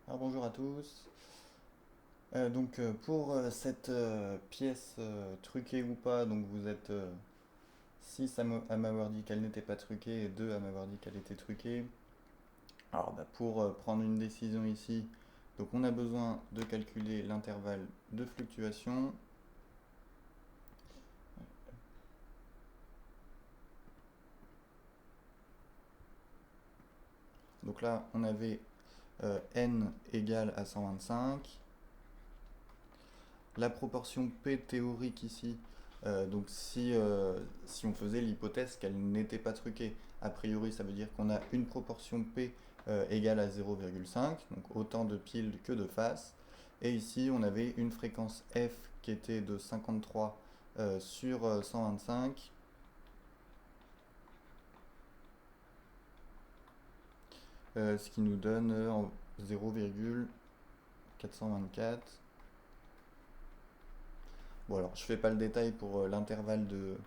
Alors bonjour à tous. Pour cette pièce truquée ou pas, donc vous êtes 6 à m'avoir dit qu'elle n'était pas truquée et 2 à m'avoir dit qu'elle était truquée. Alors pour prendre une décision ici, donc on a besoin de calculer l'intervalle de fluctuation. Donc là on avait n égale à 125. La proportion P théorique ici, si on faisait l'hypothèse qu'elle n'était pas truquée, a priori ça veut dire qu'on a une proportion P égale à 0,5, donc autant de piles que de faces. Et ici on avait une fréquence F qui était de 53 sur 125, ce qui nous donne 0,424. Bon alors je fais pas le détail pour l'intervalle de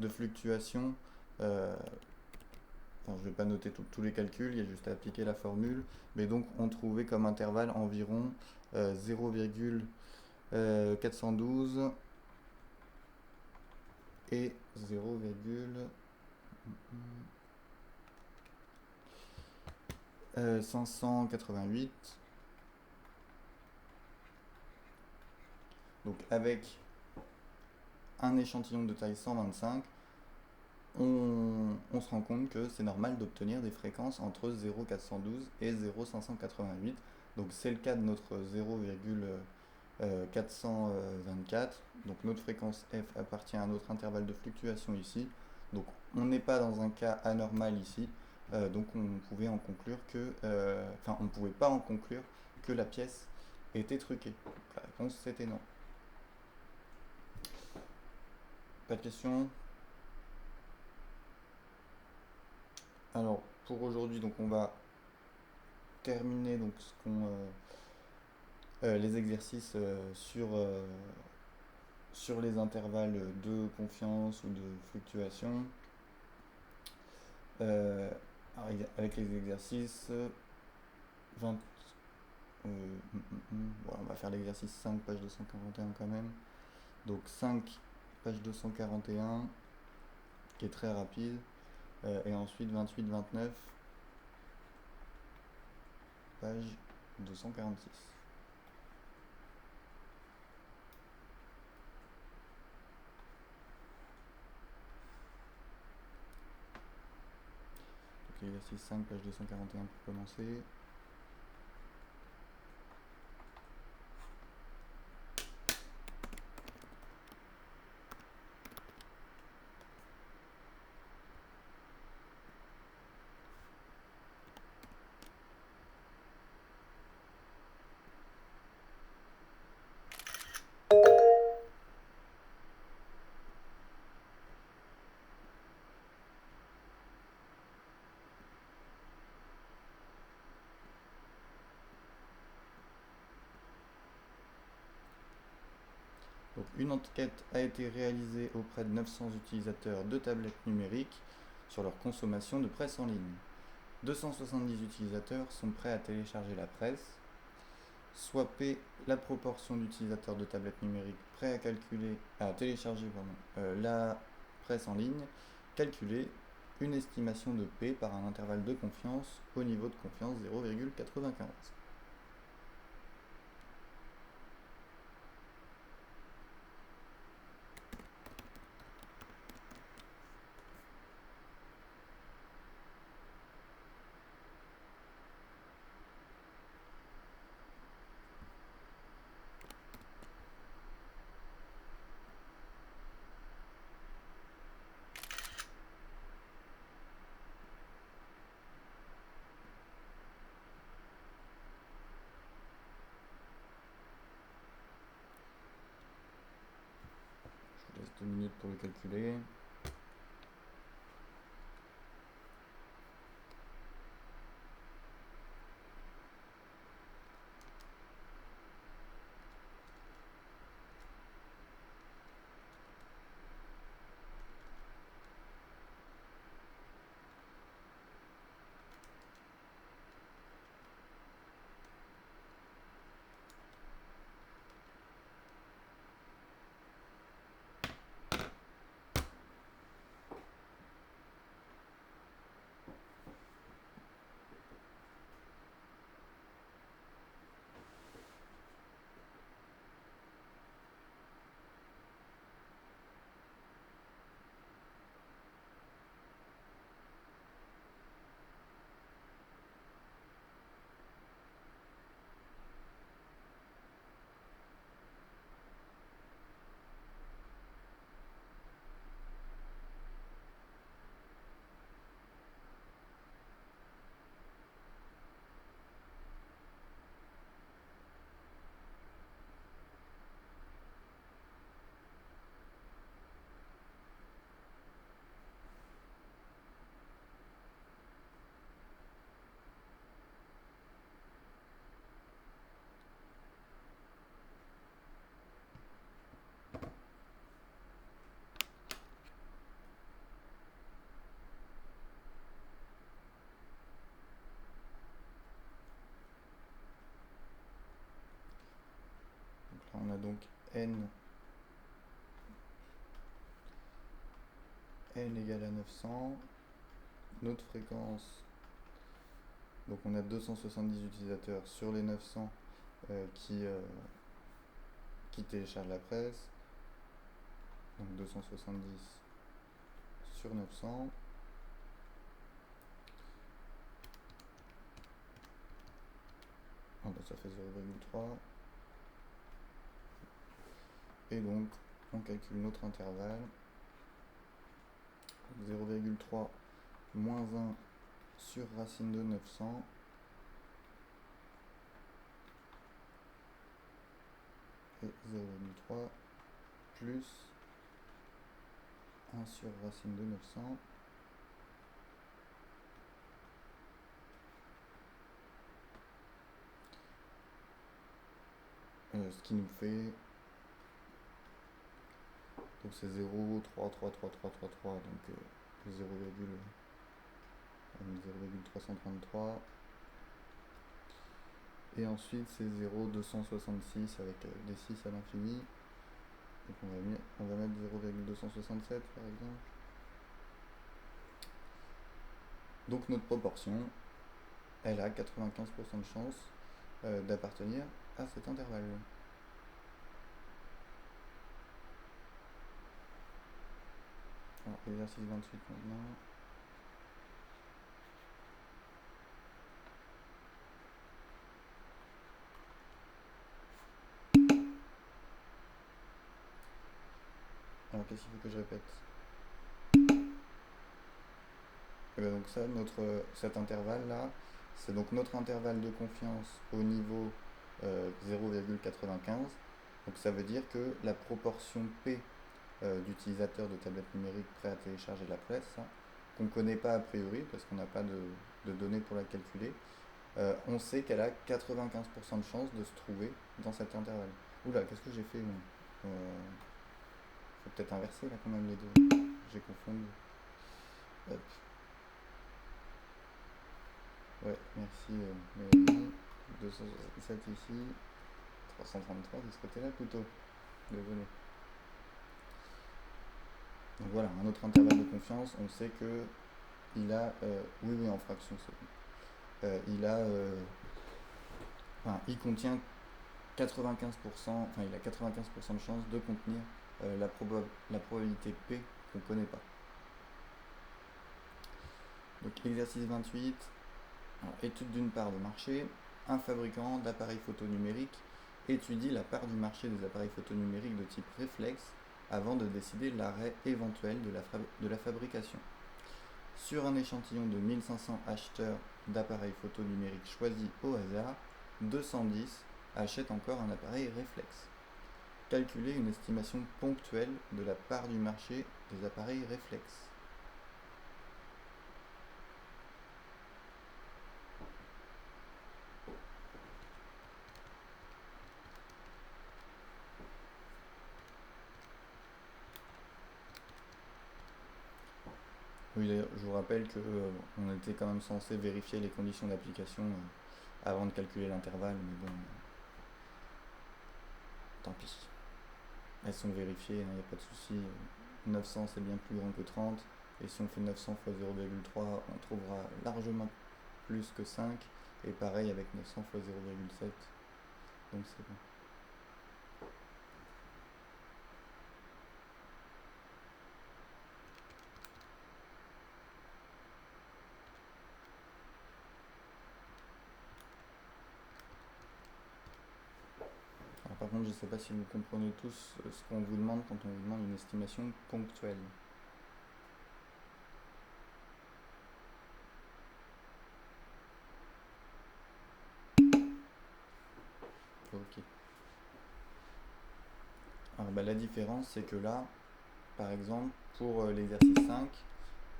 fluctuation. Euh, Enfin, je ne vais pas noter tous les calculs, il y a juste à appliquer la formule. Mais donc, on trouvait comme intervalle environ 0,412 et 0,588. Donc, avec un échantillon de taille 125, on se rend compte que c'est normal d'obtenir des fréquences entre 0,412 et 0,588. Donc, c'est le cas de notre 0,424. Donc notre fréquence f appartient à notre intervalle de fluctuation ici. Donc on n'est pas dans un cas anormal ici. Donc on pouvait en conclure que, enfin on ne pouvait pas en conclure que la pièce était truquée. Donc, la réponse c'était non. Pas de questions? Alors pour aujourd'hui donc on va terminer donc les exercices sur les intervalles de confiance ou de fluctuation. Euh, avec les exercices 20. Bon, on va faire l'exercice 5, page 241 quand même. Donc 5, page 241, qui est très rapide. Et ensuite 28-29, page 246. Donc l'exercice 5, page 241 pour commencer. Donc une enquête a été réalisée auprès de 900 utilisateurs de tablettes numériques sur leur consommation de presse en ligne. 270 utilisateurs sont prêts à télécharger la presse. Soit P, la proportion d'utilisateurs de tablettes numériques prêts à télécharger la presse en ligne, calculer une estimation de P par un intervalle de confiance au niveau de confiance 0,95. Je vous laisse 2 minutes pour le calculer. n égale à 900, notre fréquence, donc on a 270 utilisateurs sur les 900 qui téléchargent la presse, donc 270 sur 900. Ah bah ça fait 0,3. Et donc on calcule notre intervalle. 0,3 moins 1 sur racine de 900 et 0,3 plus 1 sur racine de 900 ce qui nous fait, donc c'est 0,33333, donc 0,333, et ensuite c'est 0,266 avec des 6 à l'infini, donc on va mettre 0,267 par exemple. Donc notre proportion, elle a 95% de chance d'appartenir à cet intervalle. Alors, exercice 28 maintenant. Alors qu'est-ce qu'il faut que je répète? Et bien donc ça, cet intervalle là, c'est donc notre intervalle de confiance au niveau 0,95. Donc ça veut dire que la proportion P d'utilisateurs de tablettes numériques prêts à télécharger la presse, hein, qu'on ne connaît pas a priori parce qu'on n'a pas de données pour la calculer, on sait qu'elle a 95% de chance de se trouver dans cet intervalle. Oula, qu'est-ce que j'ai fait moi faut peut-être inverser là quand même les deux. J'ai confondu. Hop. Ouais, merci Mélanie. 267 ici. 333 de ce côté-là plutôt. Désolé. Donc voilà, un autre intervalle de confiance, on sait que il a, oui en fraction c'est bon. Il contient 95%, enfin il a 95% de chance de contenir la probabilité P qu'on ne connaît pas. Donc exercice 28, alors, étude d'une part de marché. Un fabricant d'appareils photo numériques étudie la part du marché des appareils photo numériques de type réflexe avant de décider l'arrêt éventuel de la fabrication. Sur un échantillon de 1500 acheteurs d'appareils photo numériques choisis au hasard, 210 achètent encore un appareil réflexe. Calculer une estimation ponctuelle de la part du marché des appareils réflexes. Oui, d'ailleurs, je vous rappelle qu'on était quand même censé vérifier les conditions d'application avant de calculer l'intervalle, mais bon, tant pis. Elles sont vérifiées, il n'y a pas de souci. 900 c'est bien plus grand que 30, et si on fait 900 fois 0,3, on trouvera largement plus que 5, et pareil avec 900 fois 0,7, donc c'est bon. Alors, par contre, je ne sais pas si vous comprenez tous ce qu'on vous demande quand on vous demande une estimation ponctuelle. Ok. Alors, la différence, c'est que là, par exemple, pour l'exercice 5,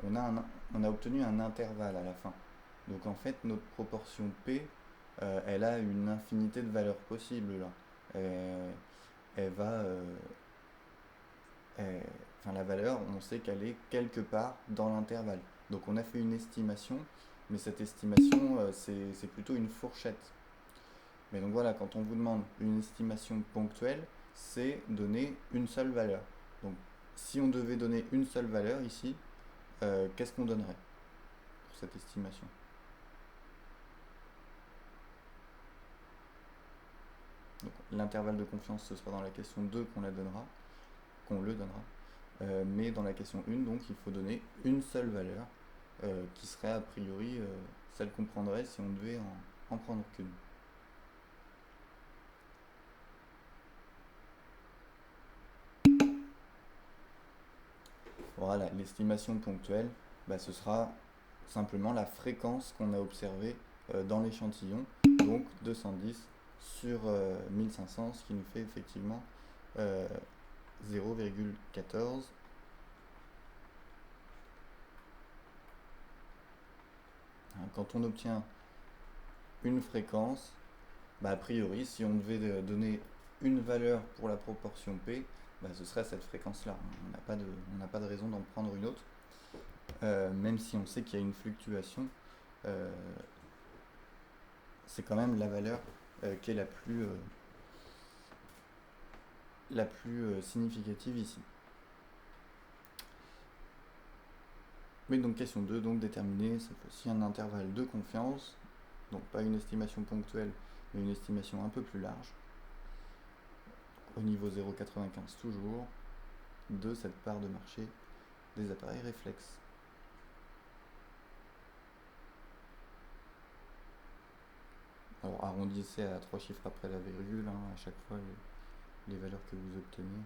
on a obtenu un intervalle à la fin. Donc en fait, notre proportion P, elle a une infinité de valeurs possibles là. Elle va, la valeur, on sait qu'elle est quelque part dans l'intervalle. Donc on a fait une estimation, mais cette estimation, c'est plutôt une fourchette. Mais donc voilà, quand on vous demande une estimation ponctuelle, c'est donner une seule valeur. Donc, si on devait donner une seule valeur ici, qu'est-ce qu'on donnerait pour cette estimation? Donc, l'intervalle de confiance, ce sera dans la question 2 qu'on le donnera. Mais dans la question 1, donc, il faut donner une seule valeur, qui serait a priori celle qu'on prendrait si on devait en prendre qu'une. Voilà, l'estimation ponctuelle, ce sera simplement la fréquence qu'on a observée dans l'échantillon, donc 210 sur 1500, ce qui nous fait effectivement 0,14. Quand on obtient une fréquence, a priori, si on devait donner une valeur pour la proportion P, ce serait cette fréquence-là. On n'a pas de raison d'en prendre une autre, même si on sait qu'il y a une fluctuation. C'est quand même la valeur qui est la plus significative ici. Mais donc question 2, donc déterminer cette fois-ci un intervalle de confiance, donc pas une estimation ponctuelle, mais une estimation un peu plus large, au niveau 0,95 toujours, de cette part de marché des appareils réflexes. Alors arrondissez à 3 chiffres après la virgule, à chaque fois les valeurs que vous obtenez.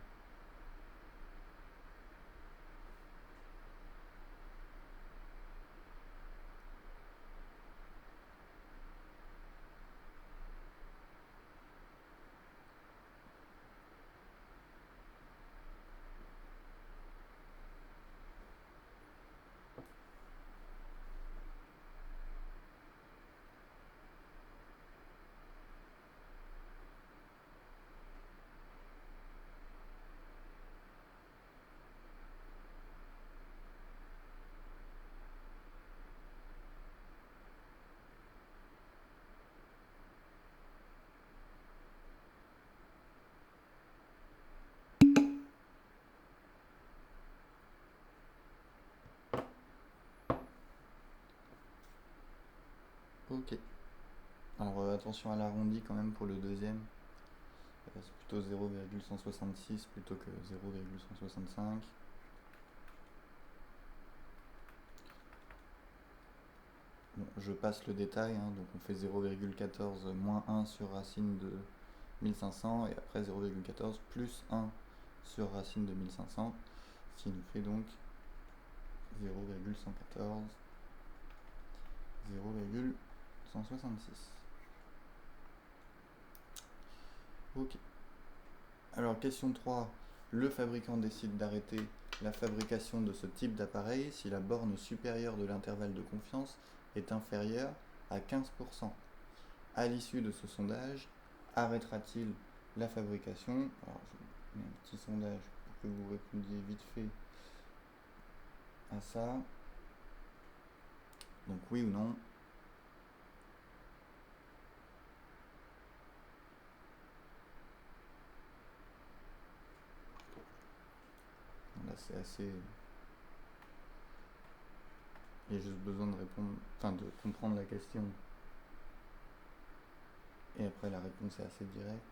Ok. Alors attention à l'arrondi quand même pour le deuxième. C'est plutôt 0,166 plutôt que 0,165. Bon, je passe le détail, donc on fait 0,14 moins 1 sur racine de 1500 et après 0,14 plus 1 sur racine de 1500, ce qui nous fait donc 0,114, 0,166. Ok. Alors question 3, le fabricant décide d'arrêter la fabrication de ce type d'appareil si la borne supérieure de l'intervalle de confiance est inférieure à 15%. À l'issue de ce sondage, arrêtera-t-il la fabrication? Alors je mets un petit sondage pour que vous répondiez vite fait à ça. Donc oui ou non. Là c'est assez... Il y a juste besoin de répondre, de comprendre la question. Et après la réponse est assez directe.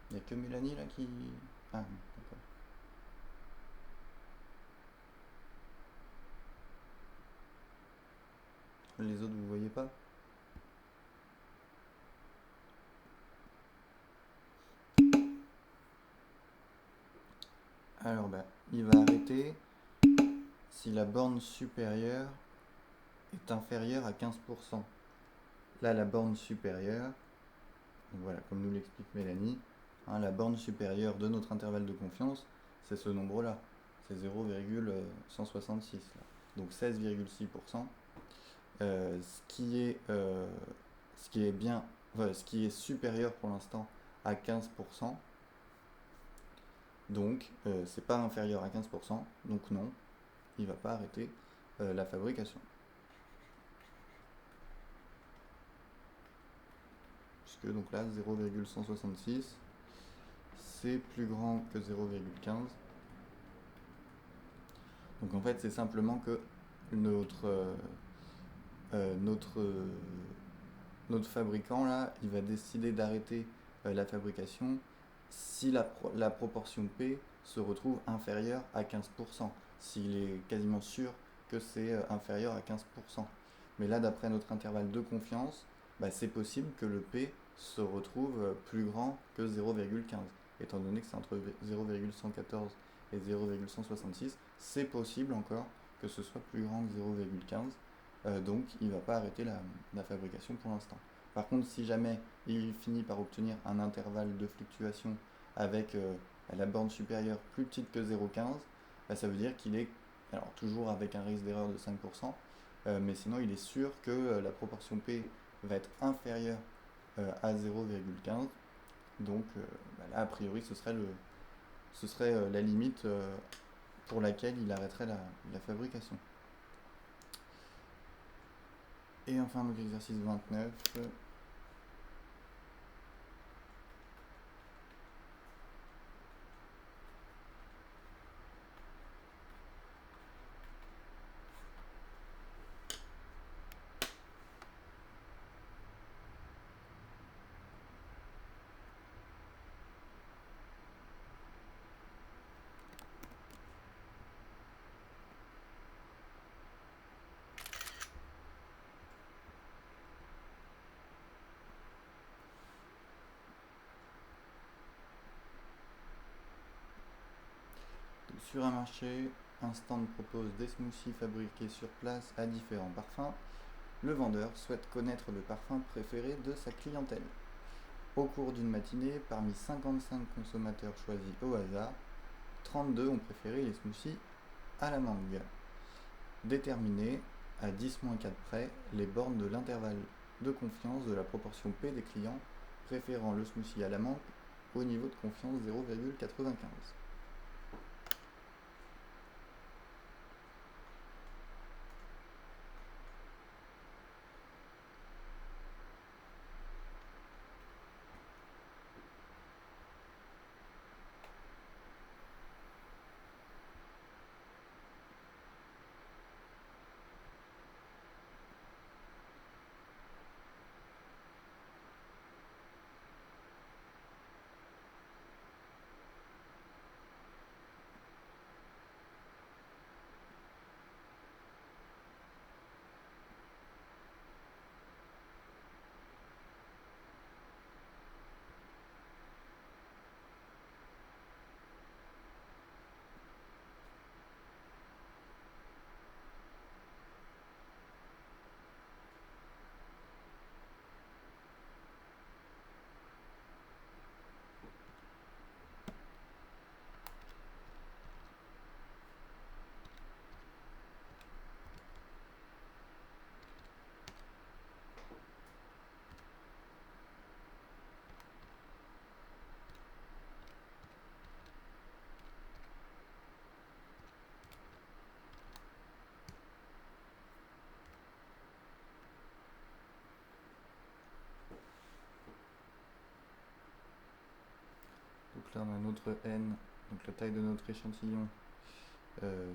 Il n'y a que Mélanie là qui... Ah, d'accord. Les autres, vous voyez pas? Alors, il va arrêter si la borne supérieure est inférieure à 15%. Là, la borne supérieure, donc voilà, comme nous l'explique Mélanie, hein, la borne supérieure de notre intervalle de confiance, c'est ce nombre-là, c'est 0,166, là. Donc 16,6%. Ce qui est bien, enfin, ce qui est supérieur pour l'instant à 15%. Donc c'est pas inférieur à 15%, donc non, il va pas arrêter la fabrication. Puisque donc là 0,166 c'est plus grand que 0,15. Donc en fait c'est simplement que notre fabricant là, il va décider d'arrêter la fabrication si la proportion P se retrouve inférieure à 15%, s'il est quasiment sûr que c'est inférieur à 15%. Mais là, d'après notre intervalle de confiance, bah, c'est possible que le P se retrouve plus grand que 0,15. Étant donné que c'est entre 0,114 et 0,166, c'est possible encore que ce soit plus grand que 0,15. Donc il ne va pas arrêter la fabrication pour l'instant. Par contre, si jamais il finit par obtenir un intervalle de fluctuation avec la borne supérieure plus petite que 0,15, bah, ça veut dire qu'il est, alors toujours avec un risque d'erreur de 5%, mais sinon il est sûr que la proportion P va être inférieure à 0,15. Donc bah, là, a priori, ce serait la limite pour laquelle il arrêterait la fabrication. Et enfin, donc exercice 29. Sur un marché, un stand propose des smoothies fabriqués sur place à différents parfums. Le vendeur souhaite connaître le parfum préféré de sa clientèle. Au cours d'une matinée, parmi 55 consommateurs choisis au hasard, 32 ont préféré les smoothies à la mangue. Déterminer, à 10-4 près, les bornes de l'intervalle de confiance de la proportion P des clients préférant le smoothie à la mangue au niveau de confiance 0,95. Donc là on a notre N, donc la taille de notre échantillon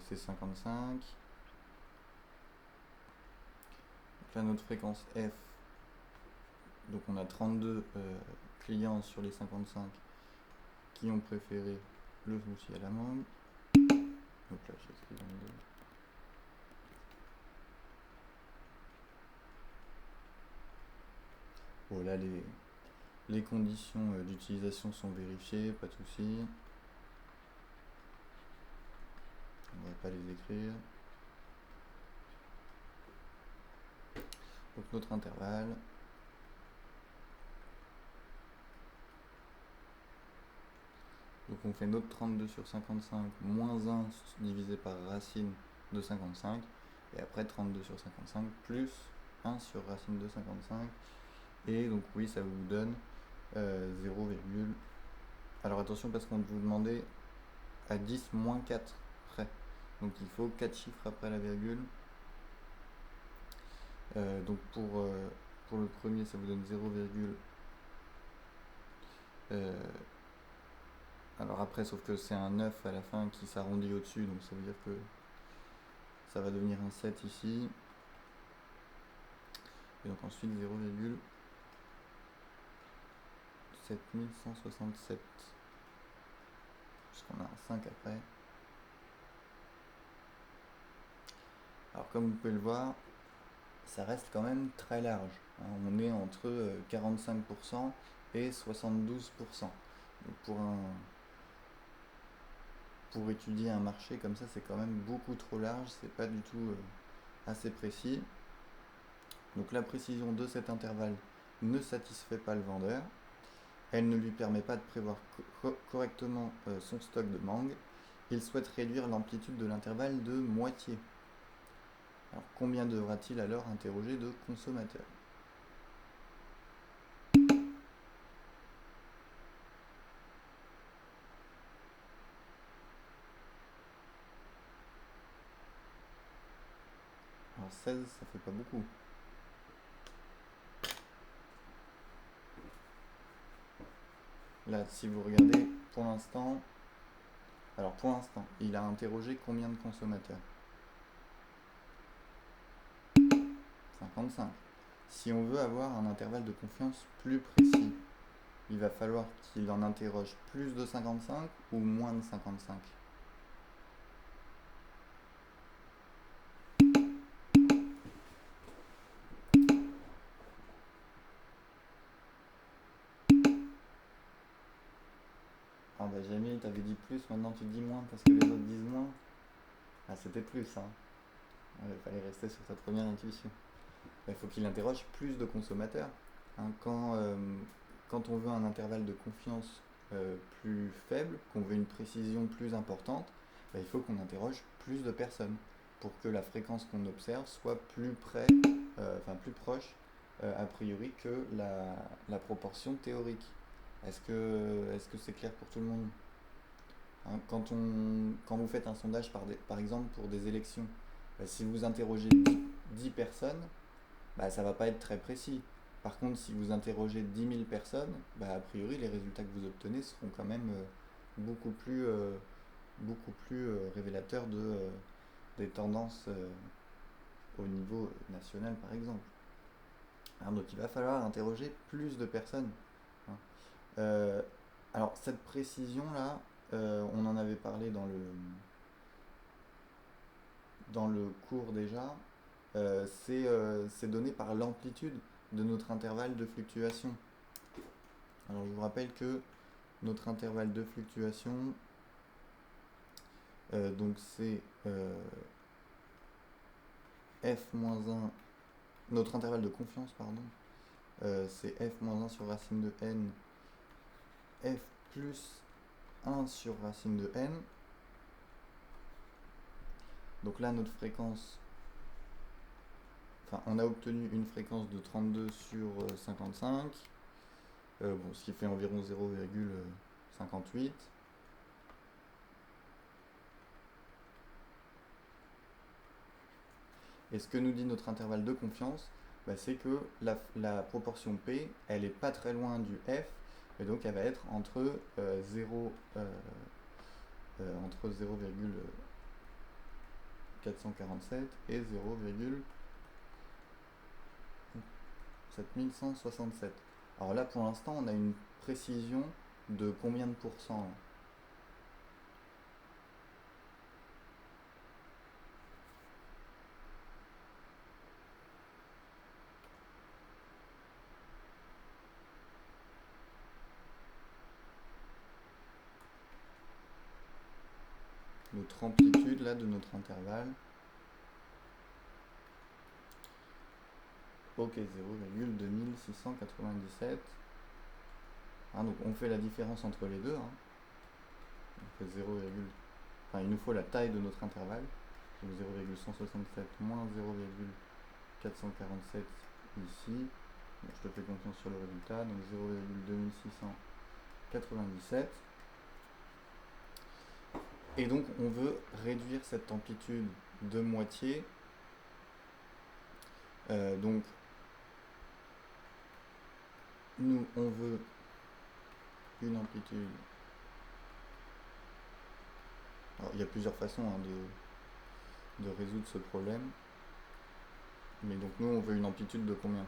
c'est 55. Donc là notre fréquence F, donc on a 32 clients sur les 55 qui ont préféré le smoothie à la mangue. Donc là j'écris 22. Bon là les conditions d'utilisation sont vérifiées, pas de souci. On va pas les écrire. Donc notre intervalle, Donc on fait notre 32 sur 55 moins 1 divisé par racine de 55. Et après 32 sur 55 plus 1 sur racine de 55. Et donc oui, ça vous donne 0, alors attention parce qu'on vous demandait à 10 moins 4 près. Donc il faut 4 chiffres après la virgule. Donc pour le premier, ça vous donne 0, alors après, sauf que c'est un 9 à la fin qui s'arrondit au-dessus, donc ça veut dire que ça va devenir un 7 ici. Et donc ensuite 0,7167. Puisqu'on a un 5 après. Alors comme vous pouvez le voir, ça reste quand même très large. On est entre 45% et 72%. Donc pour étudier un marché comme ça, c'est quand même beaucoup trop large, c'est pas du tout assez précis. Donc la précision de cet intervalle ne satisfait pas le vendeur. Elle ne lui permet pas de prévoir correctement son stock de mangue. Il souhaite réduire l'amplitude de l'intervalle de moitié. Alors combien devra-t-il alors interroger de consommateurs ? Alors 16, ça fait pas beaucoup. Là, si vous regardez, pour l'instant, il a interrogé combien de consommateurs ? 55. Si on veut avoir un intervalle de confiance plus précis, il va falloir qu'il en interroge plus de 55 ou moins de 55 ? Ah bah Jamil, t'avais dit plus, maintenant tu dis moins parce que les autres disent moins. Ah c'était plus, hein. Il fallait rester sur sa première intuition. Il faut qu'il interroge plus de consommateurs. Hein, quand on veut un intervalle de confiance plus faible, qu'on veut une précision plus importante, bah, il faut qu'on interroge plus de personnes pour que la fréquence qu'on observe soit plus plus proche a priori que la proportion théorique. Est-ce que c'est clair pour tout le monde ? Hein, quand vous faites un sondage par exemple pour des élections, bah, si vous interrogez 10 personnes, bah, ça va pas être très précis. Par contre, si vous interrogez 10 000 personnes, bah, a priori, les résultats que vous obtenez seront quand même beaucoup plus révélateurs des tendances au niveau national, par exemple. Alors, donc, il va falloir interroger plus de personnes. Hein. Alors, cette précision-là, on en avait parlé dans le cours déjà. C'est donné par l'amplitude de notre intervalle de fluctuation. Alors je vous rappelle que notre intervalle de fluctuation, donc c'est f-1, notre intervalle de confiance, pardon, c'est f-1 sur racine de n, f plus 1 sur racine de n. Donc là, notre fréquence, on a obtenu une fréquence de 32 sur 55, ce qui fait environ 0,58. Et ce que nous dit notre intervalle de confiance, bah, c'est que la proportion P, elle n'est pas très loin du F, et donc elle va être entre 0,447 et 0,7167. Alors là, pour l'instant, on a une précision de combien de pourcents ? Notre amplitude là de notre intervalle. Ok, 0,2697. Hein, donc on fait la différence entre les deux. Hein. on fait 0, enfin il nous faut la taille de notre intervalle, donc 0,167 moins 0,447 ici. Bon, je te fais confiance sur le résultat, donc 0,2697. Et donc on veut réduire cette amplitude de moitié. Donc nous on veut une amplitude. Alors, il y a plusieurs façons de résoudre ce problème. Mais donc nous on veut une amplitude de combien?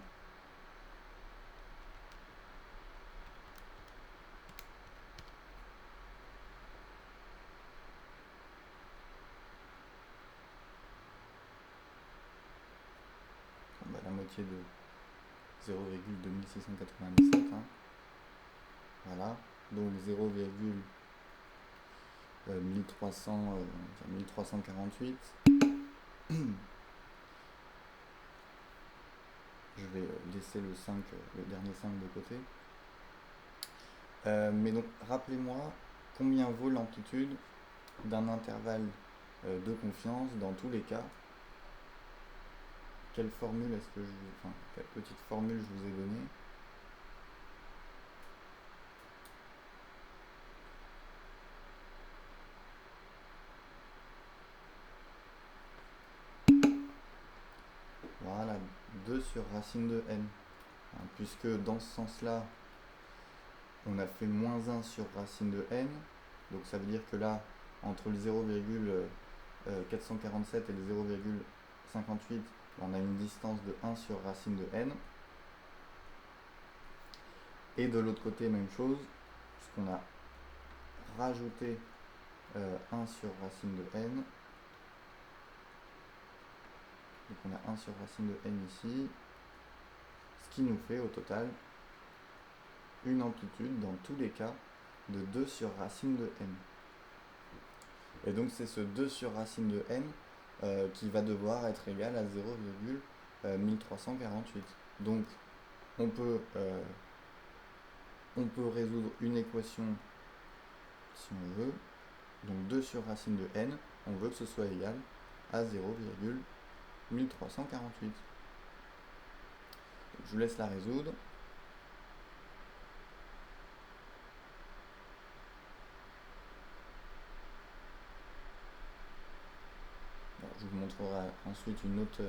Bon, bah, la moitié de 0,2697. Hein. Voilà. Donc 1348. Je vais laisser le 5, le dernier 5 de côté. Mais donc, rappelez-moi combien vaut l'amplitude d'un intervalle de confiance dans tous les cas. Quelle formule est-ce que quelle petite formule je vous ai donnée? Voilà, 2 sur racine de n. Hein, puisque dans ce sens-là, on a fait moins 1 sur racine de n. Donc ça veut dire que là, entre le 0,447 et le 0,58, on a une distance de 1 sur racine de n. Et de l'autre côté, même chose, puisqu'on a rajouté 1 sur racine de n. Donc on a 1 sur racine de n ici. Ce qui nous fait au total une amplitude dans tous les cas de 2 sur racine de n. Et donc c'est ce 2 sur racine de n qui va devoir être égal à 0,1348. Donc on peut résoudre une équation si on veut. Donc 2 sur racine de n, on veut que ce soit égal à 0,1348. Je vous laisse la résoudre. Alors, je vous montrerai ensuite une autre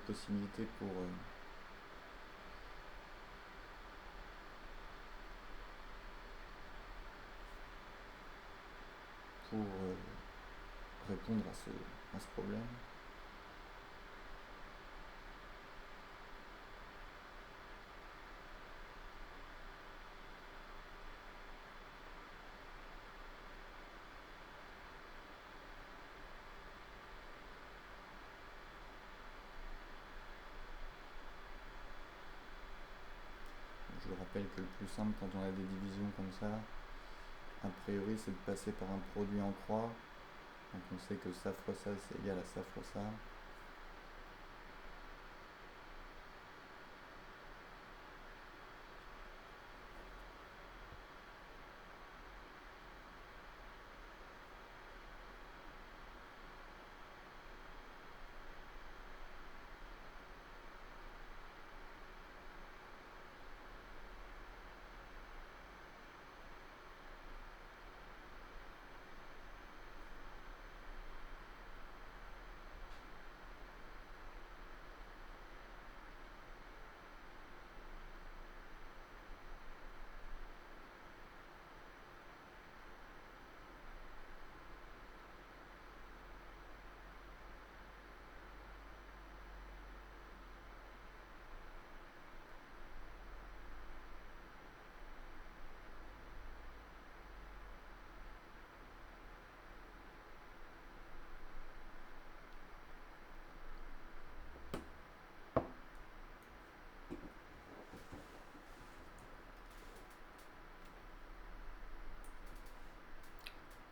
possibilité pour répondre à ce problème. Je vous rappelle que le plus simple quand on a des divisions comme ça, a priori c'est de passer par un produit en croix. Donc on sait que ça fois ça c'est égal à ça fois ça.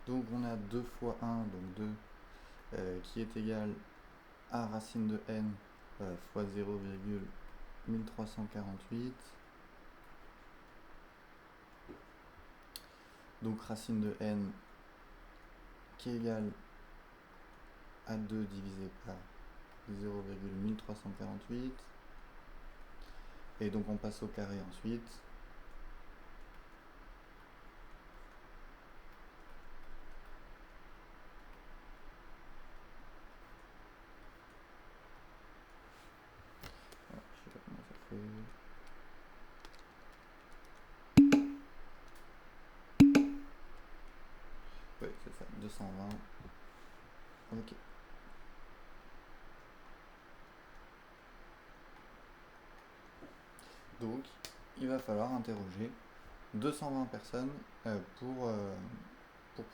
Donc on a 2 fois 1, donc 2, qui est égal à racine de n fois 0,1348. Donc racine de n qui est égale à 2 divisé par 0,1348. Et donc on passe au carré ensuite. Alors, je sais pas comment ça fait. Oui, c'est ça, 220. Ok. Donc, il va falloir interroger 220 personnes pour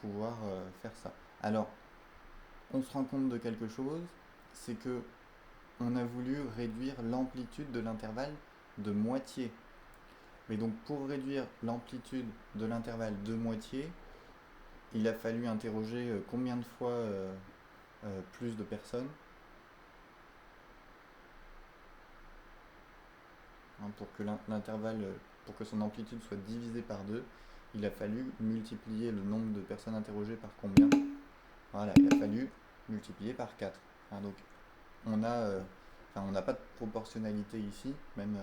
pouvoir faire ça. Alors, on se rend compte de quelque chose, c'est que on a voulu réduire l'amplitude de l'intervalle de moitié. Mais donc, pour réduire l'amplitude de l'intervalle de moitié, il a fallu interroger combien de fois plus de personnes pour que l'intervalle, pour que son amplitude soit divisée par 2, il a fallu multiplier le nombre de personnes interrogées par combien? Voilà, il a fallu multiplier par 4. Donc on a, on n'a pas de proportionnalité ici, même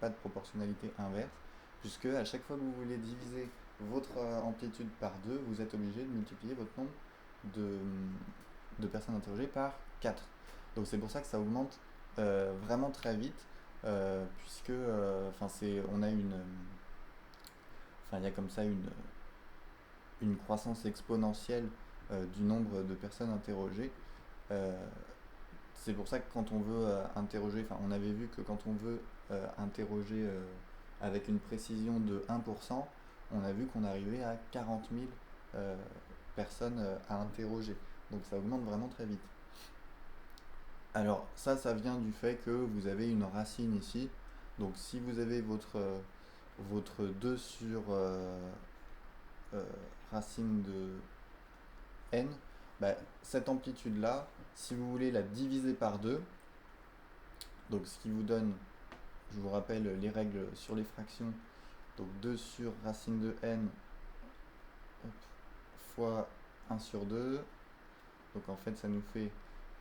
pas de proportionnalité inverse, puisque à chaque fois que vous voulez diviser votre amplitude par 2, vous êtes obligé de multiplier votre nombre de personnes interrogées par 4. Donc c'est pour ça que ça augmente vraiment très vite, puisque on a il y a comme ça une croissance exponentielle du nombre de personnes interrogées. C'est pour ça que quand on veut interroger, on avait vu que quand on veut interroger avec une précision de 1%, on a vu qu'on arrivait à 40 000 personnes à interroger. Donc ça augmente vraiment très vite. Alors ça vient du fait que vous avez une racine ici. Donc si vous avez votre 2 sur racine de n, cette amplitude-là, si vous voulez la diviser par 2, donc ce qui vous donne, je vous rappelle les règles sur les fractions, donc 2 sur racine de n fois 1 sur 2, donc en fait ça nous fait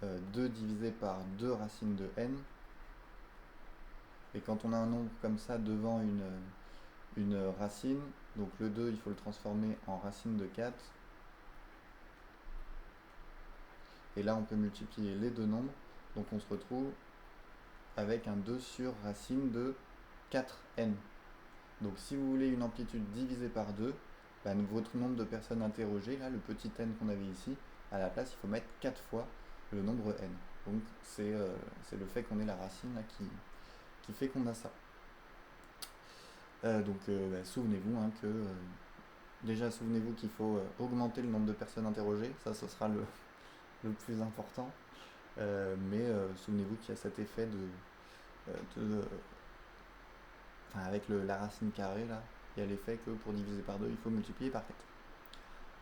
2 divisé par 2 racines de n, et quand on a un nombre comme ça devant une racine, donc le 2 il faut le transformer en racine de 4, et là on peut multiplier les deux nombres, donc on se retrouve avec un 2 sur racine de 4n. Donc si vous voulez une amplitude divisée par 2, votre nombre de personnes interrogées, là le petit n qu'on avait ici, à la place il faut mettre 4 fois le nombre n. Donc c'est le fait qu'on ait la racine là qui fait qu'on a ça. Souvenez-vous que déjà souvenez-vous qu'il faut augmenter le nombre de personnes interrogées, ça ce sera le plus important. Mais souvenez-vous qu'il y a cet effet avec la racine carrée là, il y a l'effet que pour diviser par 2 il faut multiplier par 4.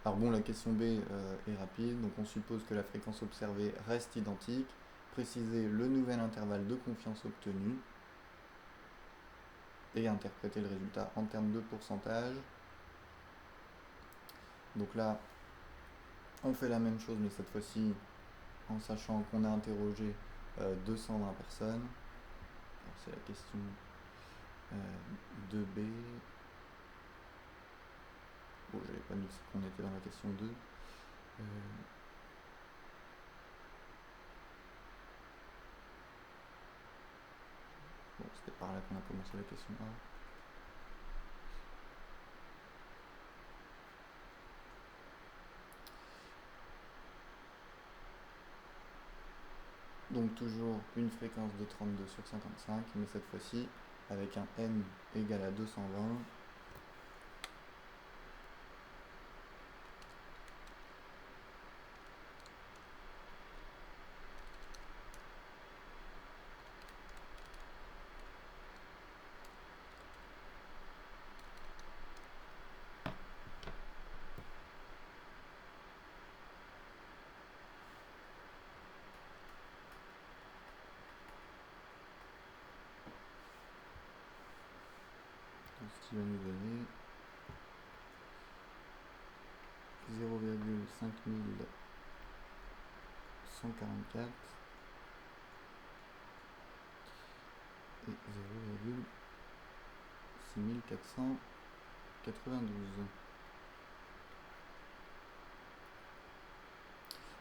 Alors bon, la question B est rapide, donc on suppose que la fréquence observée reste identique, préciser le nouvel intervalle de confiance obtenu et interpréter le résultat en termes de pourcentage. Donc là on fait la même chose mais cette fois-ci en sachant qu'on a interrogé 220 personnes. Alors c'est la question 2B. Bon, j'avais pas mis qu'on était dans la question 2. Bon, c'était par là qu'on a commencé la question 1. Donc toujours une fréquence de 32 sur 55, mais cette fois-ci avec un n égal à 220. Ce qui va nous donner 0,5144 et 0,6492.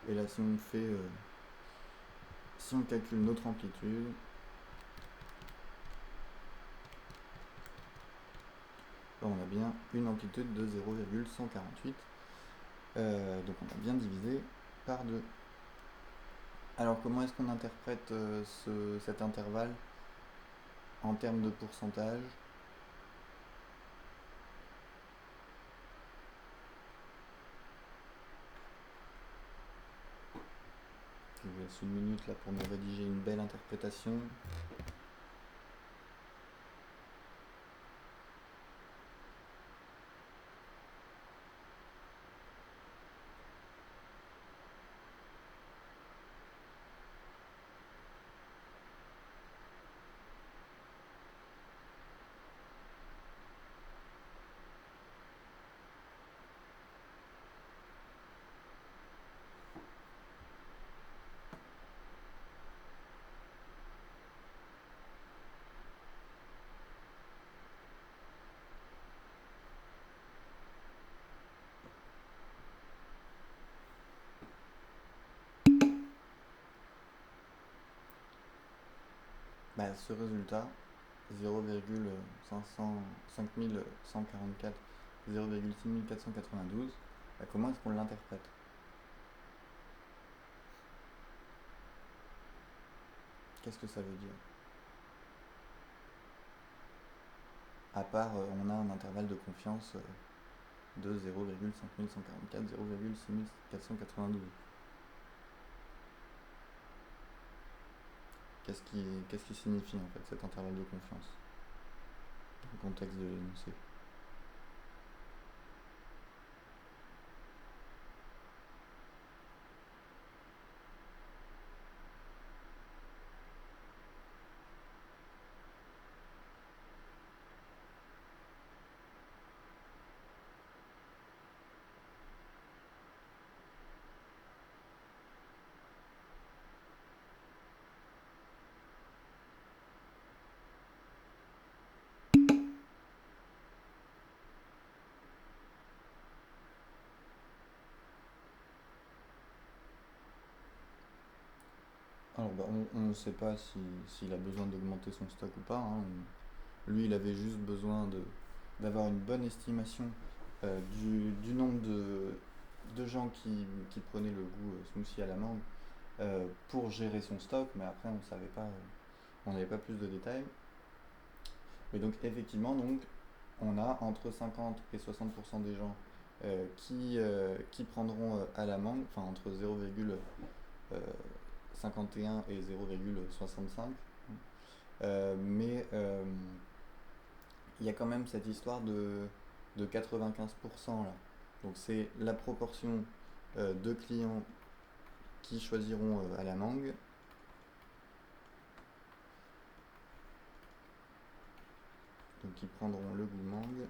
Et là, si on calcule notre amplitude, on a bien une amplitude de 0,148. Donc on a bien divisé par 2. Alors comment est-ce qu'on interprète cet intervalle en termes de pourcentage? Je vous laisse une minute là pour me rédiger une belle interprétation. Ce résultat, 0,5144, 0,6492, comment est-ce qu'on l'interprète? Qu'est-ce que ça veut dire? À part, on a un intervalle de confiance de 0,5144, 0,6492. Qu'est-ce qui signifie en fait cet intervalle de confiance dans le contexte de l'énoncé? Alors on ne sait pas s'il a besoin d'augmenter son stock ou pas, hein. Lui il avait juste besoin d'avoir une bonne estimation du nombre de gens qui prenaient le goût smoothie à la mangue pour gérer son stock, mais après on savait pas, on n'avait pas plus de détails. Mais donc effectivement, on a entre 50 et 60% des gens qui prendront à la mangue, enfin entre 0,51 et 0,65. Mais il y a quand même cette histoire de 95% là. Donc c'est la proportion de clients qui choisiront à la mangue. Donc qui prendront le goût mangue.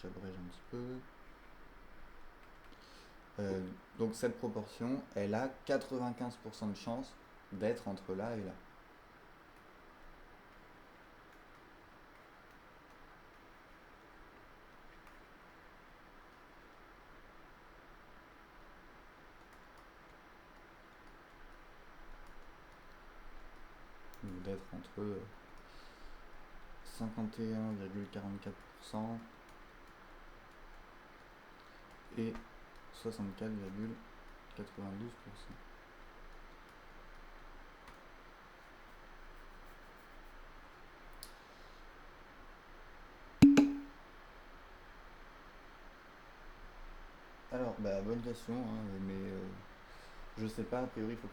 J'abrège un petit peu. Donc cette proportion, elle a 95% de chance d'être entre là et là. Donc d'être entre 51,44% et 64,92%. Alors, bonne question, hein, mais je sais pas, a priori, il faut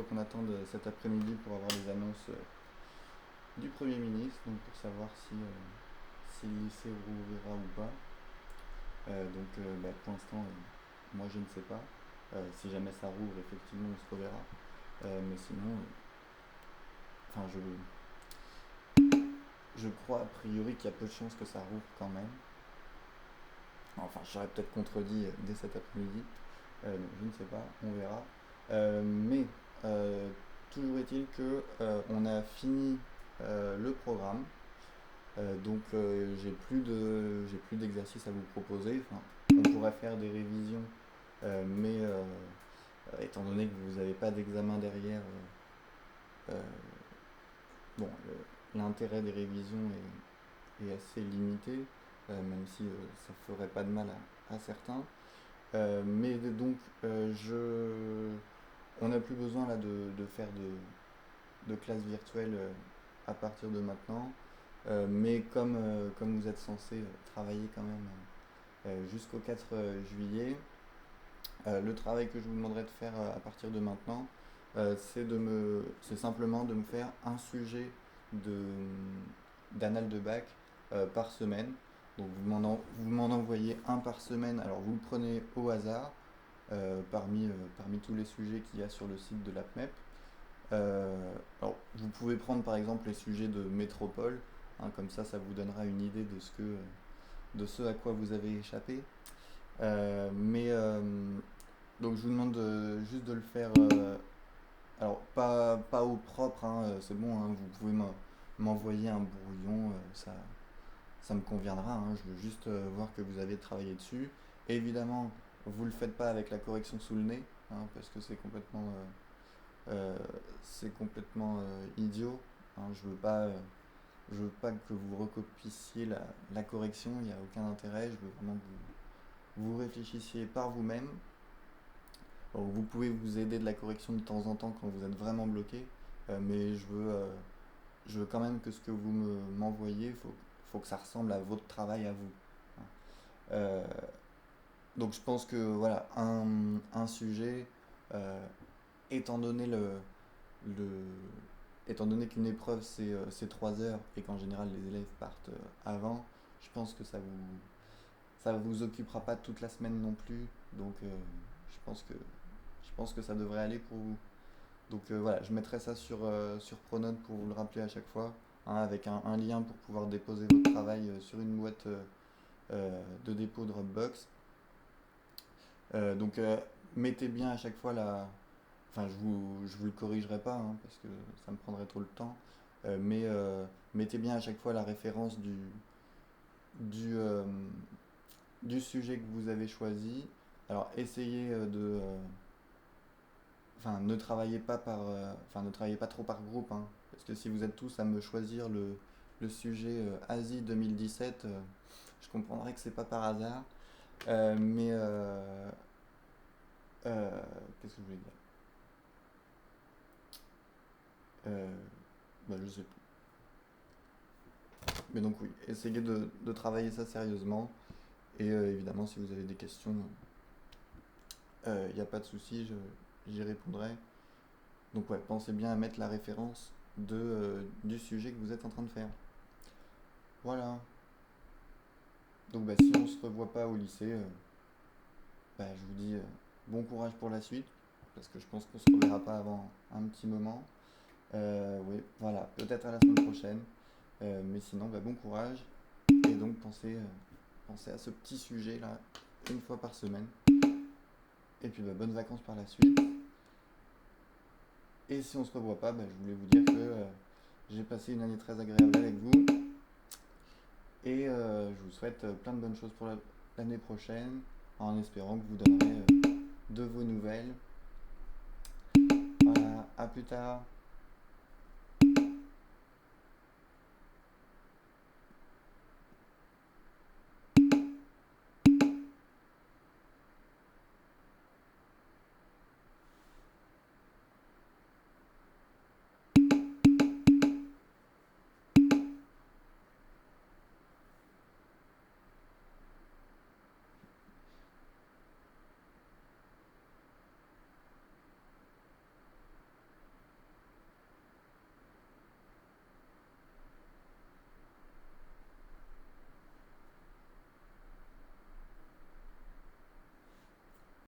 qu'on attende cet après-midi pour avoir les annonces du Premier ministre, donc pour savoir si le lycée rouvrira ou pas. Pour l'instant, moi je ne sais pas. Si jamais ça rouvre, effectivement, on se reverra. Mais sinon, je crois a priori qu'il y a peu de chances que ça rouvre quand même. Enfin, je serais peut-être contredit dès cet après-midi. Donc je ne sais pas, on verra. Mais toujours est-il que on a fini le programme. J'ai plus d'exercices à vous proposer. Enfin, on pourrait faire des révisions, mais étant donné que vous n'avez pas d'examen derrière, euh, bon, l'intérêt des révisions est assez limité, même si ça ferait pas de mal à certains. Mais donc, on n'a plus besoin là de faire de classes virtuelles à partir de maintenant. Mais comme vous êtes censé travailler quand même jusqu'au 4 juillet, le travail que je vous demanderai de faire à partir de maintenant, c'est simplement de me faire un sujet de, d'annales de bac par semaine. Donc vous m'en envoyez un par semaine. Alors vous le prenez au hasard parmi tous les sujets qu'il y a sur le site de l'APMEP. Alors, vous pouvez prendre par exemple les sujets de métropole, hein, comme ça vous donnera une idée de ce à quoi vous avez échappé. Mais donc je vous demande juste de le faire, alors pas au propre, hein, c'est bon, hein, vous pouvez m'envoyer un brouillon, ça me conviendra, hein, je veux juste voir que vous avez travaillé dessus. Et évidemment, vous le faites pas avec la correction sous le nez, hein, parce que c'est complètement idiot. Hein, je veux pas que vous recopiiez la correction, il n'y a aucun intérêt. Je veux vraiment que vous réfléchissiez par vous-même. Bon, vous pouvez vous aider de la correction de temps en temps quand vous êtes vraiment bloqué, mais je veux quand même que ce que vous m'envoyez, faut que ça ressemble à votre travail à vous. Hein. Euh, donc je pense que voilà, un sujet, euh, étant donné le, étant donné qu'une épreuve c'est 3 heures et qu'en général les élèves partent avant, je pense que ça vous occupera pas toute la semaine non plus. Donc je pense que je pense que ça devrait aller pour vous. Donc voilà, je mettrai ça sur Pronote pour vous le rappeler à chaque fois, hein, avec un lien pour pouvoir déposer votre travail sur une boîte de dépôt Dropbox. Donc mettez bien à chaque fois enfin je vous le corrigerai pas, hein, parce que ça me prendrait trop le temps. Mais mettez bien à chaque fois la référence du, euh, du sujet que vous avez choisi. Alors essayez enfin ne travaillez pas trop par groupe, hein, parce que si vous êtes tous à me choisir le sujet Asie 2017, je comprendrai que c'est pas par hasard. Mais qu'est-ce que je voulais dire? Euh, je sais plus. Mais donc oui, essayez de travailler ça sérieusement. Et évidemment, si vous avez des questions, il n'y a pas de souci, j'y répondrai. Donc ouais, pensez bien à mettre la référence du sujet que vous êtes en train de faire. Voilà. Donc bah, si on se revoit pas au lycée, je vous dis bon courage pour la suite, parce que je pense qu'on se reverra pas avant un petit moment. Oui, voilà, peut-être à la semaine prochaine. Mais sinon, bon courage. Et donc pensez à ce petit sujet là, une fois par semaine. Et puis bonnes vacances par la suite. Et si on se revoit pas, je voulais vous dire que j'ai passé une année très agréable avec vous. Et je vous souhaite plein de bonnes choses pour l'année prochaine, en espérant que vous donnerez de vos nouvelles. Voilà, à plus tard.